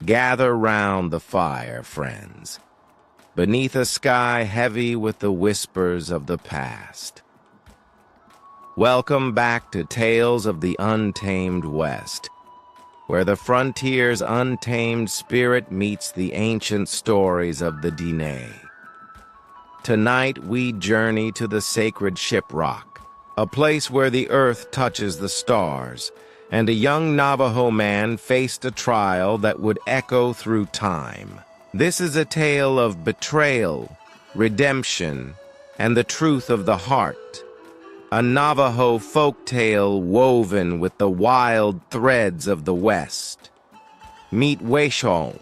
Gather round the fire, friends, beneath a sky heavy with the whispers of the past. Welcome back to Tales of the Untamed West, where the frontier's untamed spirit meets the ancient stories of the Diné. Tonight we journey to the sacred Shiprock, a place where the earth touches the stars, and a young Navajo man faced a trial that would echo through time. This is a tale of betrayal, redemption, and the truth of the heart. A Navajo folktale woven with the wild threads of the West. Meet Weishong,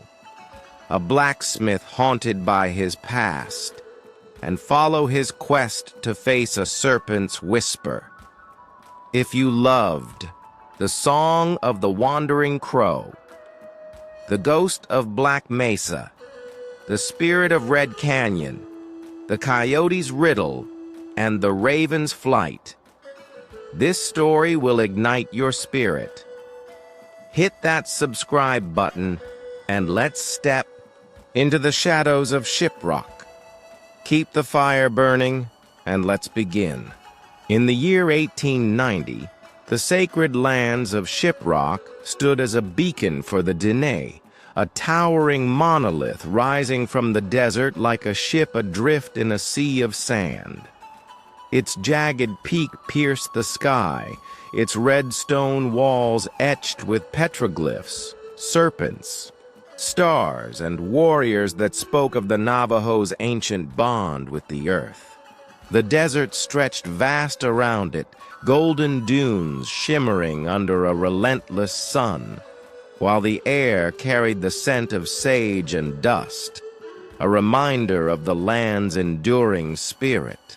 a blacksmith haunted by his past, and follow his quest to face a serpent's whisper. If you loved the song of the wandering crow, the ghost of Black Mesa, the spirit of Red Canyon, the coyote's riddle, and the raven's flight, this story will ignite your spirit. Hit that subscribe button and let's step into the shadows of Shiprock. Keep the fire burning and let's begin. In the year 1890, the sacred lands of Shiprock stood as a beacon for the Diné, a towering monolith rising from the desert like a ship adrift in a sea of sand. Its jagged peak pierced the sky, its red stone walls etched with petroglyphs, serpents, stars, and warriors that spoke of the Navajo's ancient bond with the earth. The desert stretched vast around it, golden dunes shimmering under a relentless sun, while the air carried the scent of sage and dust, a reminder of the land's enduring spirit.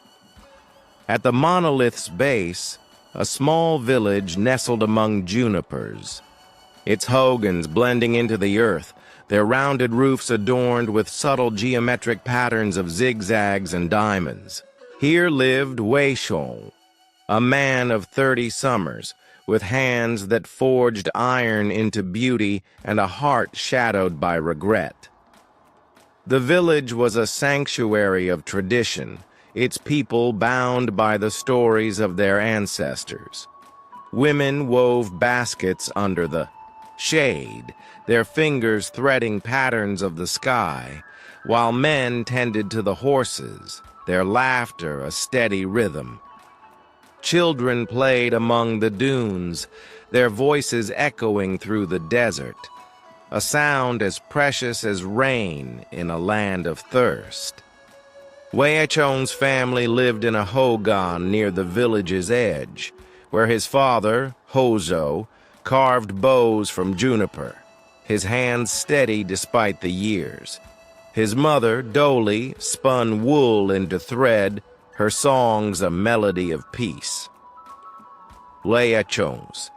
At the monolith's base, a small village nestled among junipers, its hogans blending into the earth, their rounded roofs adorned with subtle geometric patterns of zigzags and diamonds. Here lived Weishong, a man of 30 summers, with hands that forged iron into beauty and a heart shadowed by regret. The village was a sanctuary of tradition, its people bound by the stories of their ancestors. Women wove baskets under the shade, their fingers threading patterns of the sky, while men tended to the horses, their laughter a steady rhythm. Children played among the dunes, their voices echoing through the desert, a sound as precious as rain in a land of thirst. Weishong's family lived in a hogan near the village's edge, where his father, Hozo, carved bows from juniper, his hands steady despite the years. His mother, Dolly, spun wool into thread, her songs a melody of peace. Weishong's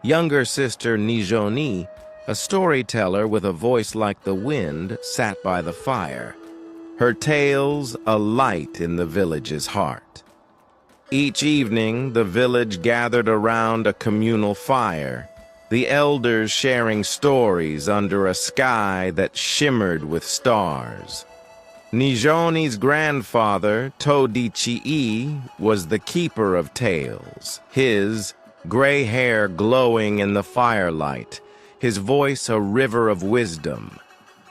younger sister, Nijoni, a storyteller with a voice like the wind, sat by the fire, her tales a light in the village's heart. Each evening, the village gathered around a communal fire, the elders sharing stories under a sky that shimmered with stars. Nijoni's grandfather, Todichi'i, was the keeper of tales, his gray hair glowing in the firelight, his voice a river of wisdom.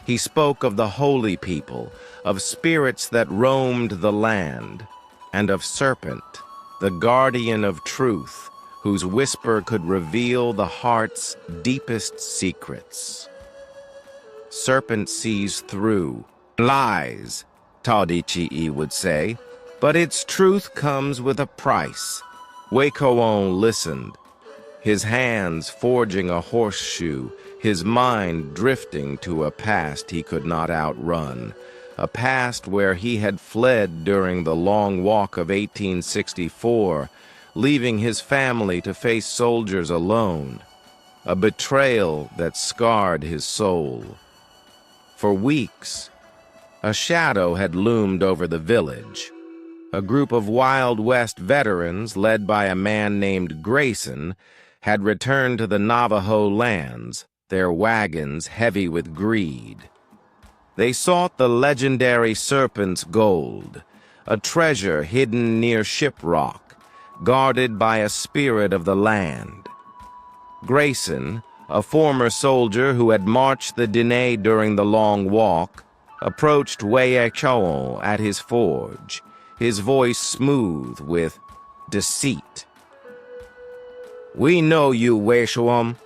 He spoke of the holy people, of spirits that roamed the land, and of Serpent, the guardian of truth, whose whisper could reveal the heart's deepest secrets. Serpent sees through lies, Todichi'i would say, but its truth comes with a price. Weishong listened, his hands forging a horseshoe, his mind drifting to a past he could not outrun, a past where he had fled during the long walk of 1864, leaving his family to face soldiers alone, a betrayal that scarred his soul. For weeks, a shadow had loomed over the village. A group of Wild West veterans, led by a man named Grayson, had returned to the Navajo lands, their wagons heavy with greed. They sought the legendary Serpent's gold, a treasure hidden near Shiprock, guarded by a spirit of the land. Grayson, a former soldier who had marched the Diné during the long walk, approached Wei-Chon at his forge, his voice smooth with deceit. "We know you, Wei-Chon,"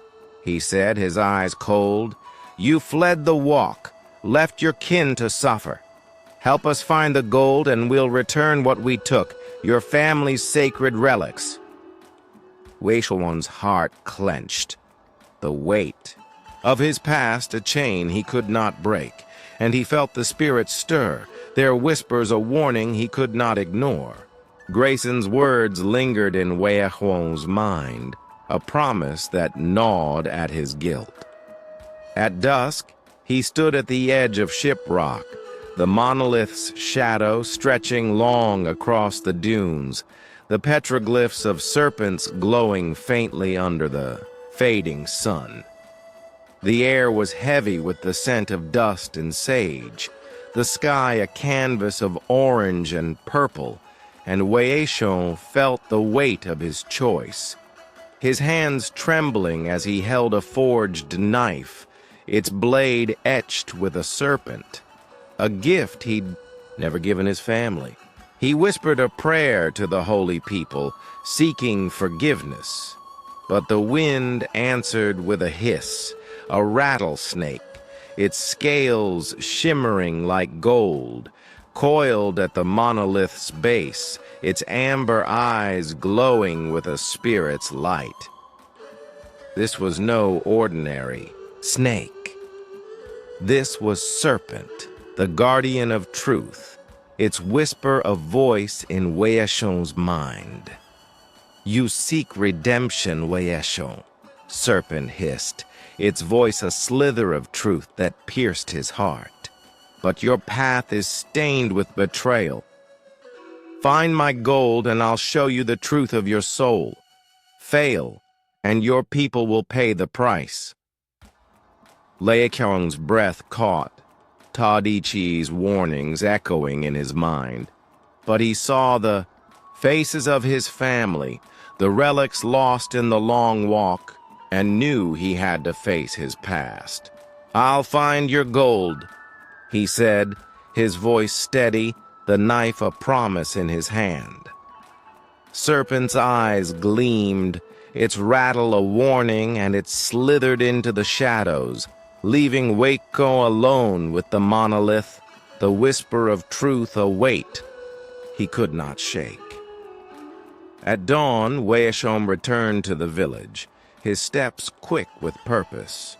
he said, his eyes cold. "You fled the walk, left your kin to suffer. Help us find the gold and we'll return what we took, your family's sacred relics." Wei-Chon's heart clenched. The weight of his past, a chain he could not break, and he felt the spirits stir, their whispers a warning he could not ignore. Grayson's words lingered in Wei-Chon's mind, a promise that gnawed at his guilt. At dusk, he stood at the edge of Shiprock, the monolith's shadow stretching long across the dunes, the petroglyphs of serpents glowing faintly under the fading sun. The air was heavy with the scent of dust and sage, the sky a canvas of orange and purple, and Wei-Chon felt the weight of his choice, his hands trembling as he held a forged knife, its blade etched with a serpent, a gift he'd never given his family. He whispered a prayer to the holy people, seeking forgiveness. But the wind answered with a hiss, a rattlesnake, its scales shimmering like gold, coiled at the monolith's base, its amber eyes glowing with a spirit's light. This was no ordinary snake. This was Serpent, the guardian of truth, its whisper a voice in Wei-Chon's mind. "You seek redemption, Wei-Chon," Serpent hissed, its voice a slither of truth that pierced his heart. "But your path is stained with betrayal. Find my gold and I'll show you the truth of your soul. Fail, and your people will pay the price." Wei-Chon's breath caught, Tadichi's warnings echoing in his mind. But he saw the faces of his family, the relics lost in the long walk, and knew he had to face his past. "I'll find your gold," he said, his voice steady, the knife a promise in his hand. Serpent's eyes gleamed, its rattle a warning, and it slithered into the shadows, leaving Wei-Chon alone with the monolith, the whisper of truth a weight he could not shake. At dawn, Wei-Chon returned to the village, his steps quick with purpose.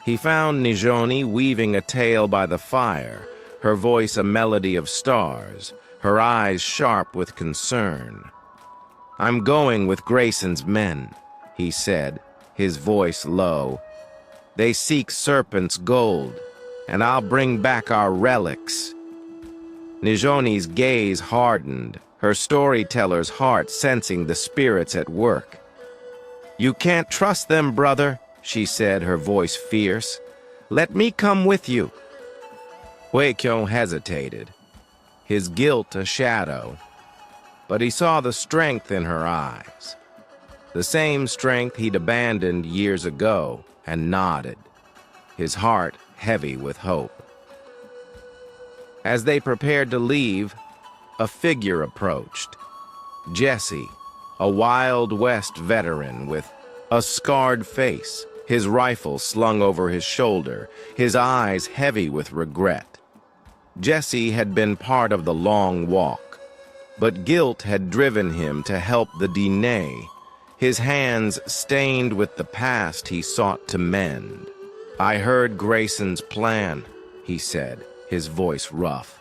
He found Nijoni weaving a tale by the fire, her voice a melody of stars, her eyes sharp with concern. "I'm going with Grayson's men," he said, his voice low. "They seek Serpent's gold, and I'll bring back our relics." Nijoni's gaze hardened, her storyteller's heart sensing the spirits at work. "You can't trust them, brother," she said, her voice fierce. "Let me come with you." Wei-Chon hesitated, his guilt a shadow, but he saw the strength in her eyes, the same strength he'd abandoned years ago, and nodded, his heart heavy with hope. As they prepared to leave, a figure approached. Jesse, a Wild West veteran with a scarred face, his rifle slung over his shoulder, his eyes heavy with regret. Jesse had been part of the long walk, but guilt had driven him to help the Diné, his hands stained with the past he sought to mend. "I heard Grayson's plan," he said, his voice rough.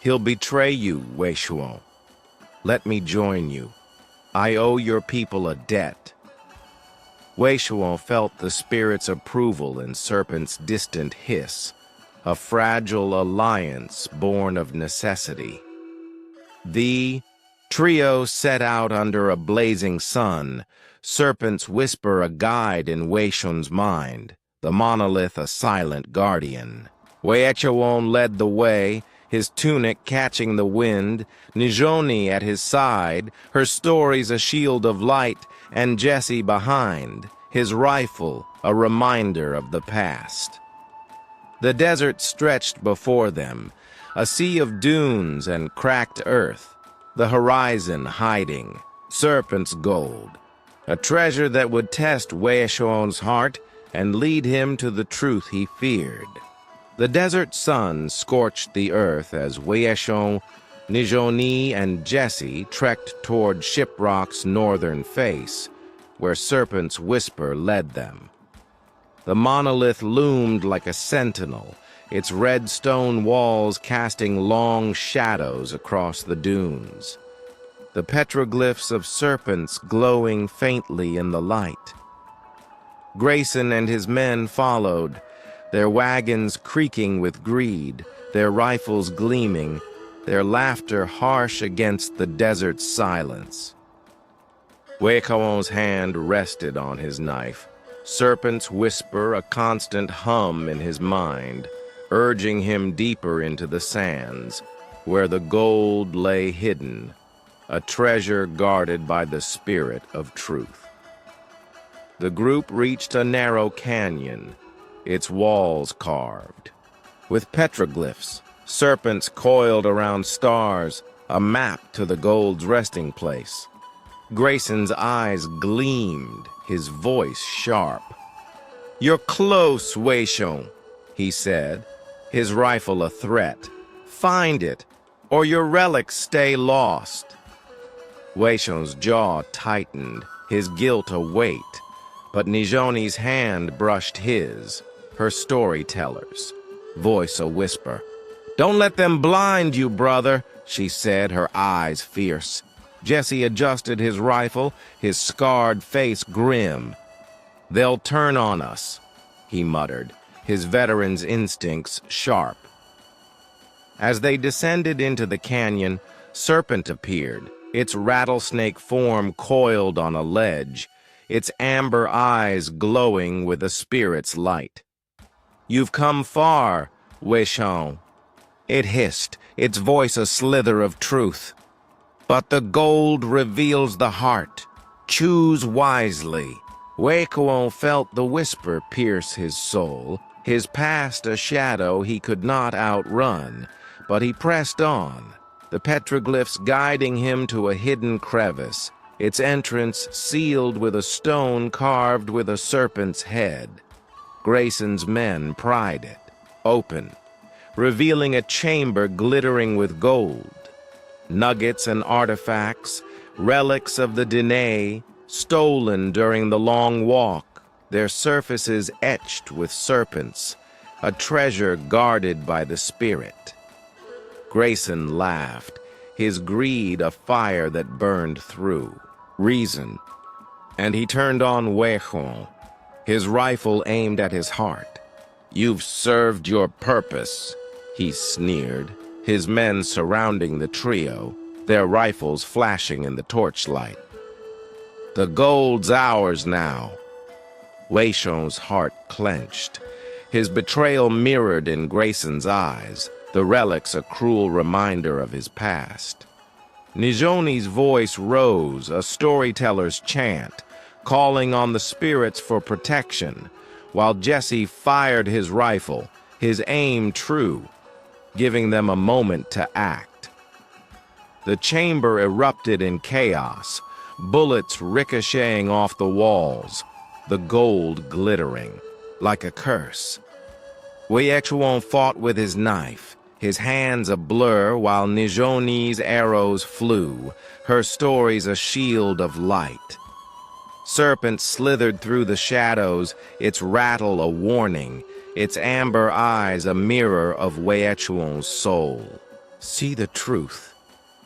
"He'll betray you, Wei-Chon. Let me join you. I owe your people a debt." Wei-Chon felt the spirit's approval in Serpent's distant hiss, a fragile alliance born of necessity. The trio set out under a blazing sun, Serpent's whisper a guide in Wei-Chon's mind, the monolith a silent guardian. Weechawon led the way, his tunic catching the wind, Nijoni at his side, her stories a shield of light, and Jesse behind, his rifle a reminder of the past. The desert stretched before them, a sea of dunes and cracked earth, the horizon hiding, Serpent's gold, a treasure that would test Weechawon's heart and lead him to the truth he feared. The desert sun scorched the earth as Weechawon, Nijoni, and Jesse trekked toward Shiprock's northern face, where Serpent's whisper led them. The monolith loomed like a sentinel, its red stone walls casting long shadows across the dunes, the petroglyphs of serpents glowing faintly in the light. Grayson and his men followed, their wagons creaking with greed, their rifles gleaming, their laughter harsh against the desert's silence. Weechawon's hand rested on his knife, Serpent's whisper a constant hum in his mind, urging him deeper into the sands, where the gold lay hidden, a treasure guarded by the spirit of truth. The group reached a narrow canyon, its walls carved, with petroglyphs, serpents coiled around stars, a map to the gold's resting place. Grayson's eyes gleamed, his voice sharp. "You're close, Weechawon," he said, his rifle a threat. "Find it, or your relics stay lost." Weishon's jaw tightened, his guilt a weight, but Nijoni's hand brushed his, her storyteller's, voice a whisper. "Don't let them blind you, brother," she said, her eyes fierce. Jesse adjusted his rifle, his scarred face grim. "They'll turn on us," he muttered, his veteran's instincts sharp. As they descended into the canyon, Serpent appeared, its rattlesnake form coiled on a ledge, its amber eyes glowing with a spirit's light. "You've come far, Weechawon," it hissed, its voice a slither of truth. "But the gold reveals the heart. Choose wisely." Weechawon felt the whisper pierce his soul, his past a shadow he could not outrun, but he pressed on, the petroglyphs guiding him to a hidden crevice, its entrance sealed with a stone carved with a serpent's head. Grayson's men pried it, open, revealing a chamber glittering with gold. Nuggets and artifacts, relics of the Dene, stolen during the long walk, their surfaces etched with serpents, a treasure guarded by the spirit. Grayson laughed, his greed a fire that burned through reason, and he turned on Weechawon, his rifle aimed at his heart. "You've served your purpose," he sneered, his men surrounding the trio, their rifles flashing in the torchlight. "The gold's ours now." Weishon's heart clenched, his betrayal mirrored in Grayson's eyes, the relics a cruel reminder of his past. Nijoni's voice rose, a storyteller's chant, calling on the spirits for protection, while Jesse fired his rifle, his aim true, giving them a moment to act. The chamber erupted in chaos, bullets ricocheting off the walls, the gold glittering like a curse. Weechawon fought with his knife, his hands a blur while Nijoni's arrows flew, her stories a shield of light. Serpent slithered through the shadows, its rattle a warning, its amber eyes a mirror of Weechawon's soul. "See the truth,"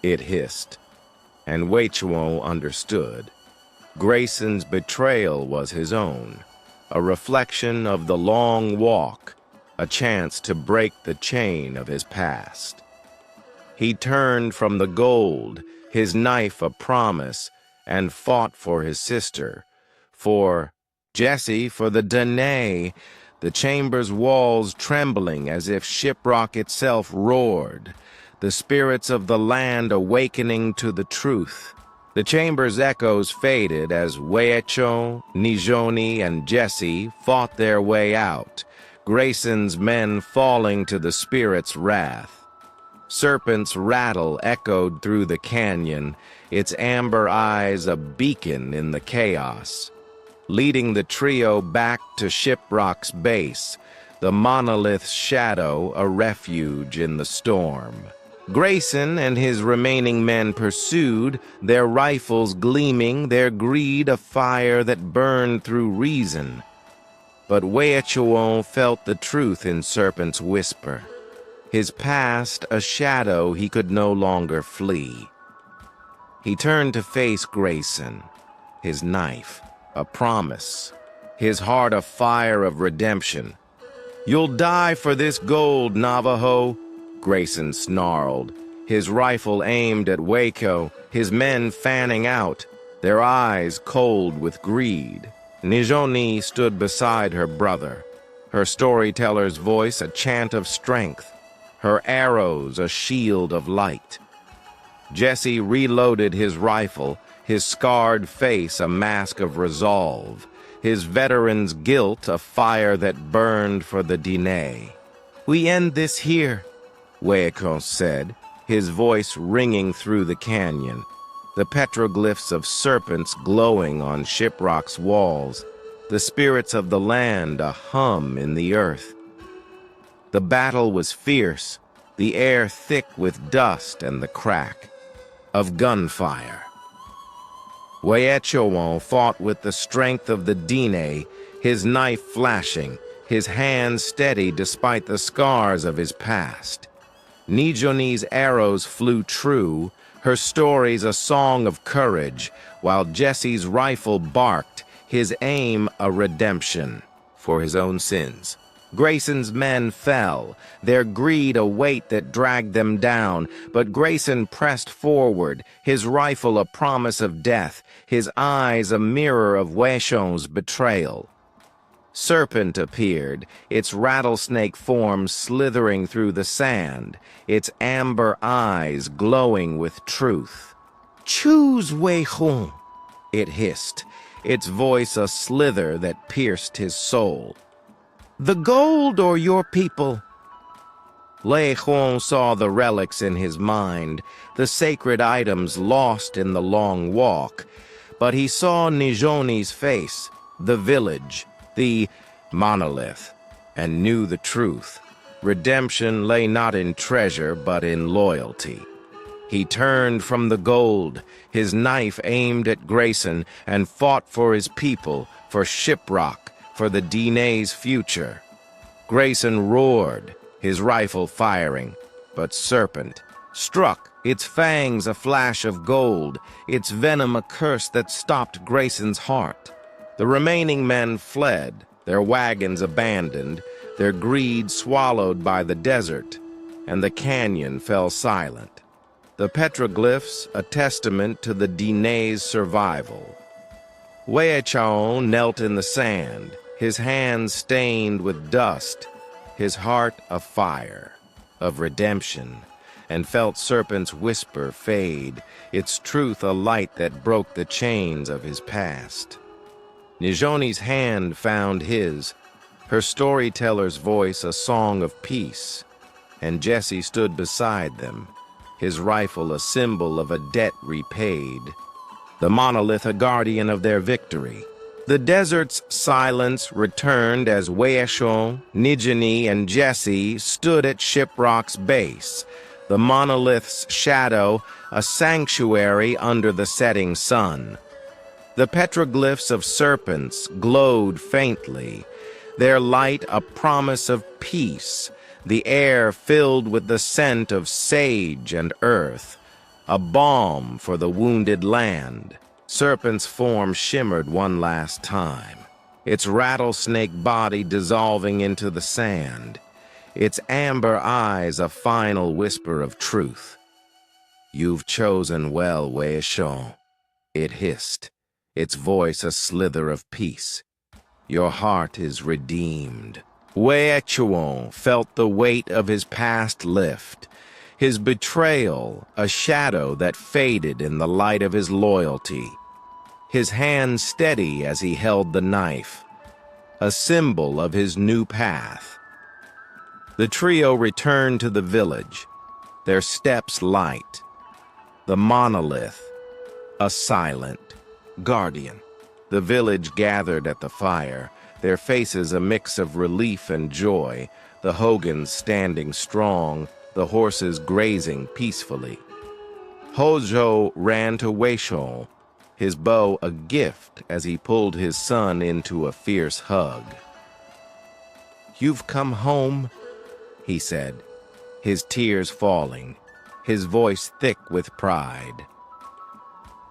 it hissed, and Weechawon understood. Grayson's betrayal was his own, a reflection of the long walk, a chance to break the chain of his past. He turned from the gold, his knife a promise, and fought for his sister, for Jesse, for the Dene, the chamber's walls trembling as if Shiprock itself roared, the spirits of the land awakening to the truth. The chamber's echoes faded as Weecho, Nijoni, and Jesse fought their way out, Grayson's men falling to the spirit's wrath. Serpent's rattle echoed through the canyon, its amber eyes a beacon in the chaos. Leading the trio back to Shiprock's base, the monolith's shadow a refuge in the storm. Grayson and his remaining men pursued, their rifles gleaming, their greed a fire that burned through reason. But Weecho felt the truth in Serpent's whisper, his past a shadow he could no longer flee. He turned to face Grayson, his knife a promise, his heart a fire of redemption. "You'll die for this gold, Navajo," Grayson snarled, his rifle aimed at Waco, his men fanning out, their eyes cold with greed. Nijoni stood beside her brother, her storyteller's voice a chant of strength, her arrows a shield of light. Jesse reloaded his rifle, his scarred face a mask of resolve, his veteran's guilt a fire that burned for the Diné. "We end this here," Waco said, his voice ringing through the canyon, the petroglyphs of serpents glowing on Shiprock's walls, the spirits of the land a hum in the earth. The battle was fierce, the air thick with dust and the crack of gunfire. Weecho fought with the strength of the Diné, his knife flashing, his hand steady despite the scars of his past. Nijoni's arrows flew true, her stories a song of courage, while Jesse's rifle barked, his aim a redemption for his own sins. Grayson's men fell, their greed a weight that dragged them down, but Grayson pressed forward, his rifle a promise of death, his eyes a mirror of Weecho's betrayal. Serpent appeared, its rattlesnake form slithering through the sand, its amber eyes glowing with truth. "Choose, Weecho," it hissed, its voice a slither that pierced his soul. "The gold or your people?" Weecho saw the relics in his mind, the sacred items lost in the long walk, but he saw Nijoni's face, the village, the monolith, and knew the truth. Redemption lay not in treasure, but in loyalty. He turned from the gold, his knife aimed at Grayson, and fought for his people, for Shiprock, for the Diné's future. Grayson roared, his rifle firing, but Serpent struck, its fangs a flash of gold, its venom a curse that stopped Grayson's heart. The remaining men fled, their wagons abandoned, their greed swallowed by the desert, and the canyon fell silent. The petroglyphs a testament to the Diné's survival. Weecho knelt in the sand, his hands stained with dust, his heart afire of redemption, and felt Serpent's whisper fade, its truth a light that broke the chains of his past. Nijoni's hand found his, her storyteller's voice a song of peace, and Jesse stood beside them, his rifle a symbol of a debt repaid, the monolith a guardian of their victory. The desert's silence returned as Weecho, Nijoni, and Jesse stood at Shiprock's base, the monolith's shadow a sanctuary under the setting sun. The petroglyphs of serpents glowed faintly, their light a promise of peace, the air filled with the scent of sage and earth, a balm for the wounded land. Serpent's form shimmered one last time, its rattlesnake body dissolving into the sand, its amber eyes a final whisper of truth. "You've chosen well, Weecho," it hissed, its voice a slither of peace. "Your heart is redeemed." Weechuan felt the weight of his past lift, his betrayal a shadow that faded in the light of his loyalty, his hand steady as he held the knife, a symbol of his new path. The trio returned to the village, their steps light, the monolith, a silent guardian. The village gathered at the fire, their faces a mix of relief and joy, the Hogans standing strong, the horses grazing peacefully. Hojo ran to Weishol, his bow a gift as he pulled his son into a fierce hug. "You've come home," he said, his tears falling, his voice thick with pride.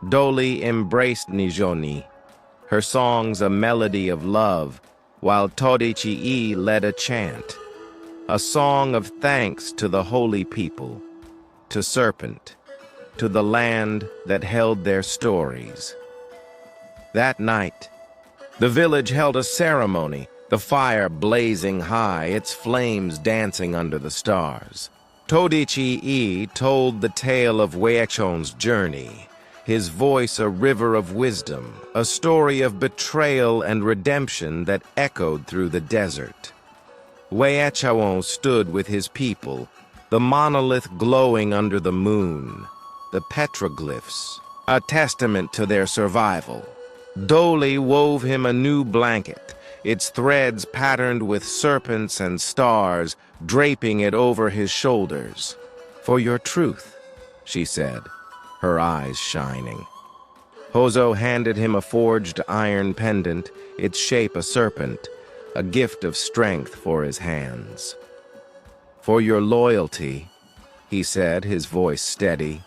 Doli embraced Nijoni, her songs a melody of love, while Todichi'i led a chant, a song of thanks to the holy people, to Serpent, to the land that held their stories. That night, the village held a ceremony, the fire blazing high, its flames dancing under the stars. Todichi'i told the tale of Weechon's journey, his voice a river of wisdom, a story of betrayal and redemption that echoed through the desert. Weechon stood with his people, the monolith glowing under the moon, the petroglyphs, a testament to their survival. Doli wove him a new blanket, its threads patterned with serpents and stars, draping it over his shoulders. "For your truth," she said, her eyes shining. Hozo handed him a forged iron pendant, its shape a serpent, a gift of strength for his hands. "For your loyalty," he said, his voice steady.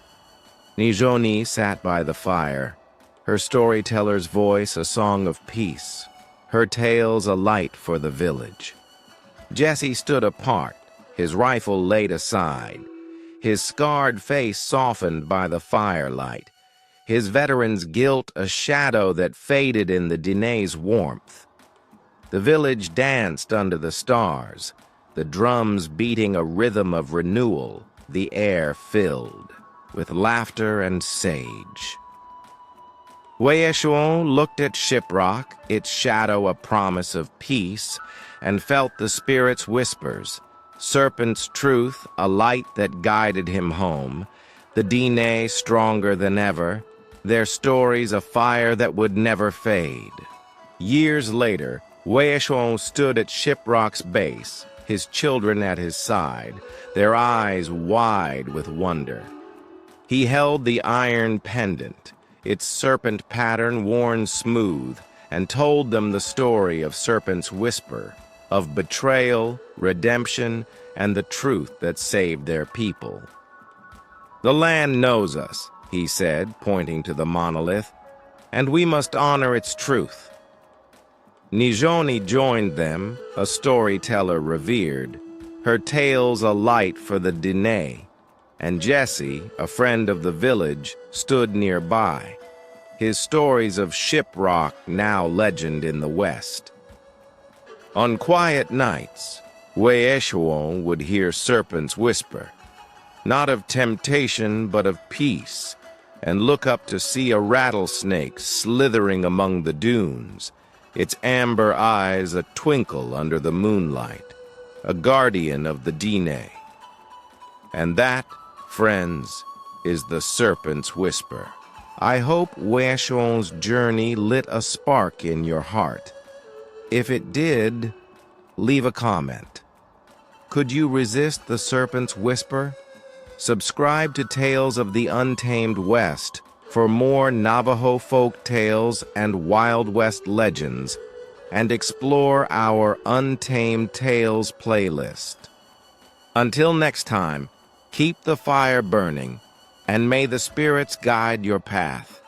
Nijoni sat by the fire, her storyteller's voice a song of peace, her tales a light for the village. Jesse stood apart, his rifle laid aside, his scarred face softened by the firelight, his veteran's guilt a shadow that faded in the Diné's warmth. The village danced under the stars, the drums beating a rhythm of renewal, the air filled with laughter and sage. Weeshon looked at Shiprock, its shadow a promise of peace, and felt the spirit's whispers, Serpent's truth a light that guided him home, the Diné stronger than ever, their stories a fire that would never fade. Years later, Weeshon stood at Shiprock's base, his children at his side, their eyes wide with wonder. He held the iron pendant, its serpent pattern worn smooth, and told them the story of Serpent's whisper, of betrayal, redemption, and the truth that saved their people. "The land knows us," he said, pointing to the monolith, "and we must honor its truth." Nijoni joined them, a storyteller revered, her tales a light for the Diné, and Jesse, a friend of the village, stood nearby, his stories of Shiprock now legend in the West. On quiet nights, Weeshon would hear Serpent's whisper, not of temptation but of peace, and look up to see a rattlesnake slithering among the dunes, its amber eyes a twinkle under the moonlight, a guardian of the Diné. And that, friends, is the Serpent's whisper. I hope Weeshon's journey lit a spark in your heart. If it did, leave a comment. Could you resist the Serpent's whisper? Subscribe to Tales of the Untamed West for more Navajo folk tales and Wild West legends, and explore our Untamed Tales playlist. Until next time, keep the fire burning, and may the spirits guide your path.